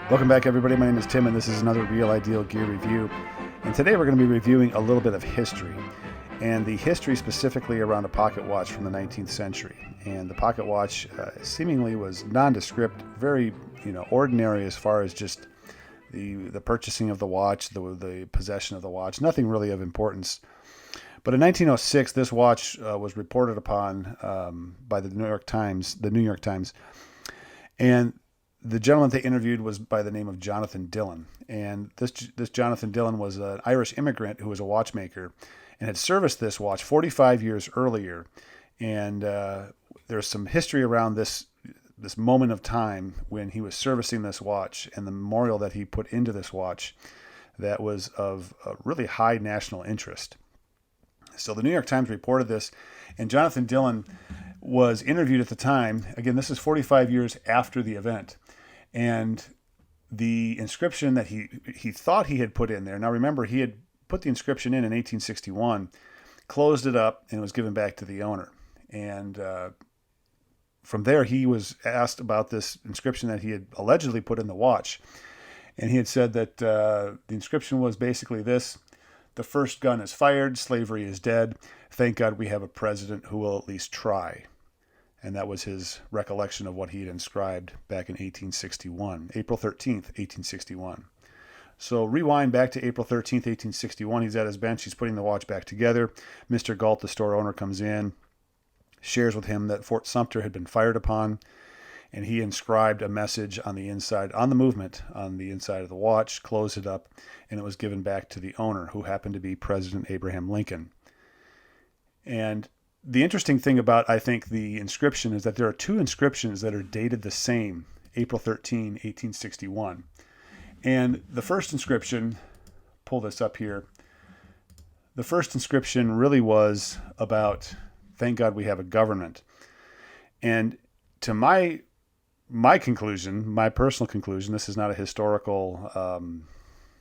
Welcome back, everybody. My name is Tim, and this is another Real Ideal Gear review. And today we're going to be reviewing a little bit of history, and the history specifically around a pocket watch from the 19th century. And the pocket watch seemingly was nondescript, very ordinary as far as just the purchasing of the watch, the possession of the watch, nothing really of importance. But in 1906, this watch was reported upon by the New York Times, and the gentleman they interviewed was by the name of Jonathan Dillon. And this Jonathan Dillon was an Irish immigrant who was a watchmaker and had serviced this watch 45 years earlier. And there's some history around this moment of time when he was servicing this watch and the memorial that he put into this watch that was of really high national interest. So the New York Times reported this, and Jonathan Dillon was interviewed at the time. Again, this is 45 years after the event. And the inscription that he thought he had put in there, now remember, he had put the inscription in 1861, closed it up, and it was given back to the owner. And from there, he was asked about this inscription that he had allegedly put in the watch. And he had said that the inscription was basically this: "The first gun is fired, slavery is dead. Thank God we have a president who will at least try." And that was his recollection of what he had inscribed back in 1861, April 13th, 1861. So rewind back to April 13th, 1861. He's at his bench. He's putting the watch back together. Mr. Galt, the store owner, comes in, shares with him that Fort Sumter had been fired upon, and he inscribed a message on the inside, on the movement, on the inside of the watch, closed it up, and it was given back to the owner, who happened to be President Abraham Lincoln. And the interesting thing about, I think, the inscription is that there are two inscriptions that are dated the same, April 13, 1861. And the first inscription, pull this up here, the first inscription really was about, thank God we have a government. And to my conclusion, my personal conclusion, this is not a historical, I'm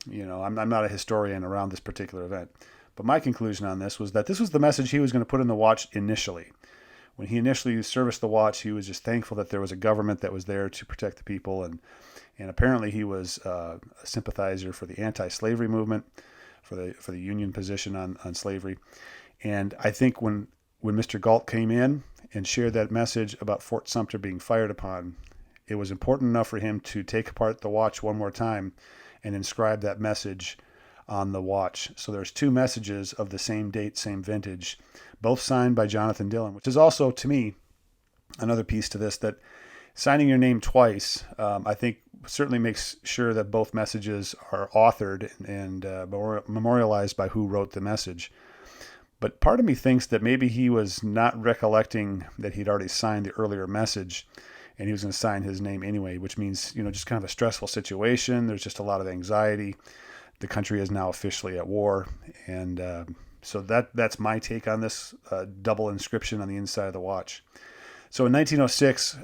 not a historian around this particular event. But my conclusion on this was that this was the message he was going to put in the watch initially. When he initially serviced the watch, he was just thankful that there was a government that was there to protect the people. And apparently he was a sympathizer for the anti-slavery movement, for the Union position on slavery. And I think when Mr. Galt came in and shared that message about Fort Sumter being fired upon, it was important enough for him to take apart the watch one more time and inscribe that message on the watch. So there's two messages of the same date, same vintage, both signed by Jonathan Dillon, which is also, to me, another piece to this, that signing your name twice, I think certainly makes sure that both messages are authored and memorialized by who wrote the message. But part of me thinks that maybe he was not recollecting that he'd already signed the earlier message, and he was going to sign his name anyway, which means, just kind of a stressful situation. There's just a lot of anxiety. The country is now officially at war, and so that's my take on this double inscription on the inside of the watch. So in 1906,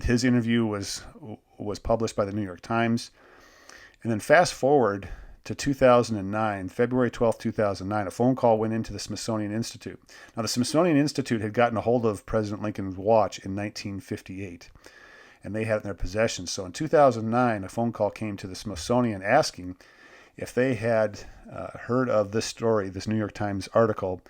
his interview was published by the New York Times, and then fast forward to 2009, February 12th, 2009, a phone call went into the Smithsonian Institute. Now, the Smithsonian Institute had gotten a hold of President Lincoln's watch in 1958, and they had it in their possession. So in 2009, a phone call came to the Smithsonian asking if they had heard of this story, this New York Times article.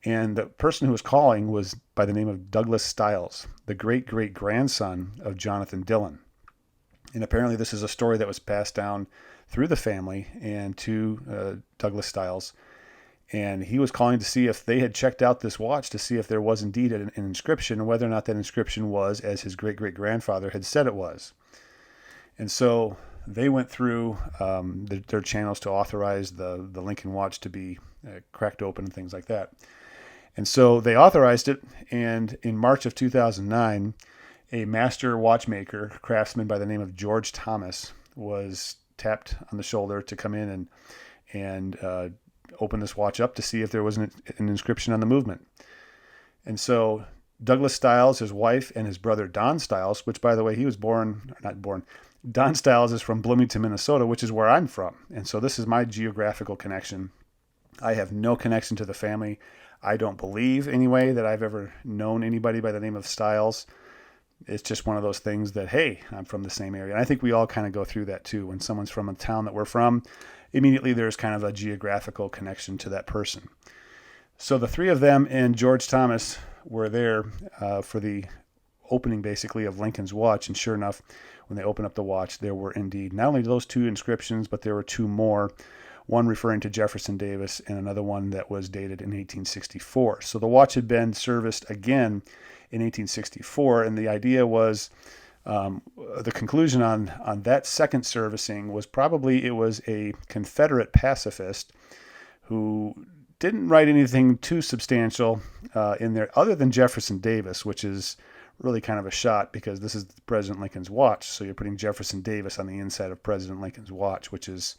And the person who was calling was by the name of Douglas Stiles, the great-great-grandson of Jonathan Dillon. And apparently this is a story that was passed down through the family and to Douglas Stiles. And he was calling to see if they had checked out this watch to see if there was indeed an inscription, and whether or not that inscription was as his great-great-grandfather had said it was. And so they went through their channels to authorize the Lincoln watch to be cracked open and things like that. And so they authorized it, and in March of 2009, a master watchmaker, craftsman by the name of George Thomas, was tapped on the shoulder to come in and open this watch up to see if there was an inscription on the movement. And so Douglas Stiles, his wife, and his brother Don Stiles, which, by the way, Don Stiles is from Bloomington, Minnesota, which is where I'm from. And so this is my geographical connection. I have no connection to the family. I don't believe, anyway, that I've ever known anybody by the name of Stiles. It's just one of those things that, hey, I'm from the same area. And I think we all kind of go through that too. When someone's from a town that we're from, immediately there's kind of a geographical connection to that person. So the three of them and George Thomas were there for the opening, basically, of Lincoln's watch. And sure enough, when they opened up the watch, there were indeed not only those two inscriptions, but there were two more, one referring to Jefferson Davis and another one that was dated in 1864. So the watch had been serviced again in 1864, and the idea was, the conclusion on that second servicing was probably it was a Confederate pacifist who didn't write anything too substantial in there other than Jefferson Davis, which is really kind of a shot because this is President Lincoln's watch. So you're putting Jefferson Davis on the inside of President Lincoln's watch, which is,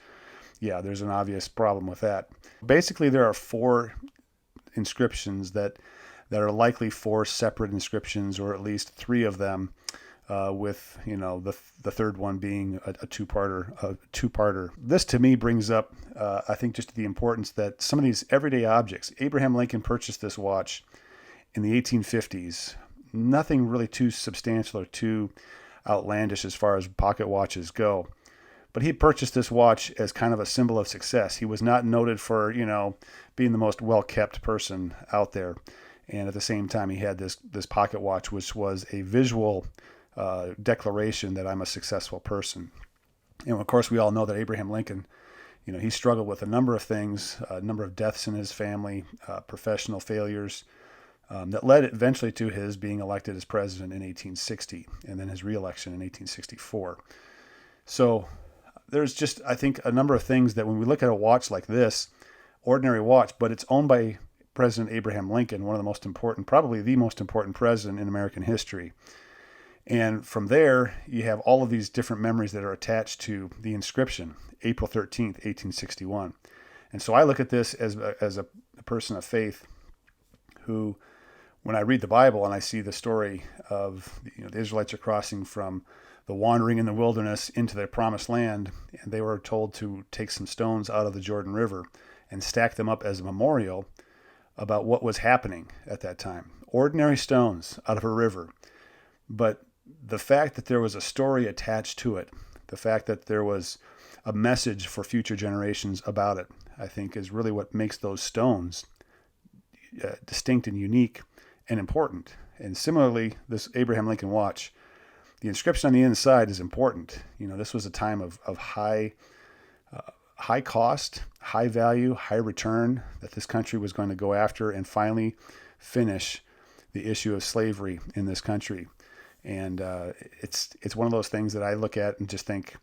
yeah, there's an obvious problem with that. Basically, there are four inscriptions that are likely four separate inscriptions, or at least three of them, with the third one being a two-parter. This to me brings up, I think, just the importance that some of these everyday objects. Abraham Lincoln purchased this watch in the 1850s. Nothing really too substantial or too outlandish as far as pocket watches go. But he purchased this watch as kind of a symbol of success. He was not noted for, being the most well-kept person out there. And at the same time, he had this pocket watch, which was a visual declaration that I'm a successful person. And of course, we all know that Abraham Lincoln, he struggled with a number of things, a number of deaths in his family, professional failures, that led eventually to his being elected as president in 1860, and then his reelection in 1864. So there's just, I think, a number of things that when we look at a watch like this, ordinary watch, but it's owned by President Abraham Lincoln, one of the most important, probably the most important president in American history. And from there, you have all of these different memories that are attached to the inscription, April 13th, 1861. And so I look at this as a person of faith who, when I read the Bible and I see the story of the Israelites are crossing from the wandering in the wilderness into their promised land, and they were told to take some stones out of the Jordan River and stack them up as a memorial about what was happening at that time. Ordinary stones out of a river. But the fact that there was a story attached to it, the fact that there was a message for future generations about it, I think is really what makes those stones distinct and unique and important. And similarly, this Abraham Lincoln watch, the inscription on the inside is important. This was a time of high cost, high value, high return that this country was going to go after and finally finish the issue of slavery in this country. And it's one of those things that I look at and just think,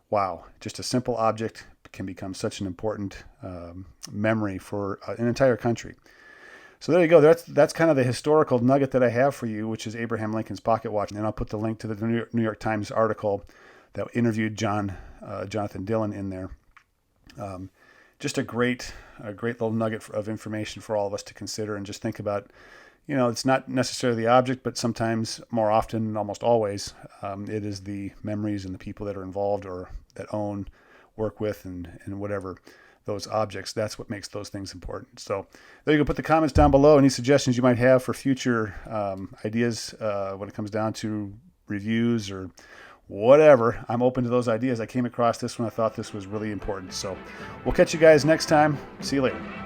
wow, just a simple object can become such an important memory for an entire country. So there you go. That's kind of the historical nugget that I have for you, which is Abraham Lincoln's pocket watch. And I'll put the link to the New York Times article that interviewed Jonathan Dillon in there. Just a great little nugget of information for all of us to consider and just think about. It's not necessarily the object, but sometimes, more often, and almost always, it is the memories and the people that are involved or that own, work with, and whatever those objects. That's what makes those things important. So there you go. Put the comments down below. Any suggestions you might have for future ideas when it comes down to reviews or whatever. I'm open to those ideas. I came across this one. I thought this was really important. So we'll catch you guys next time. See you later.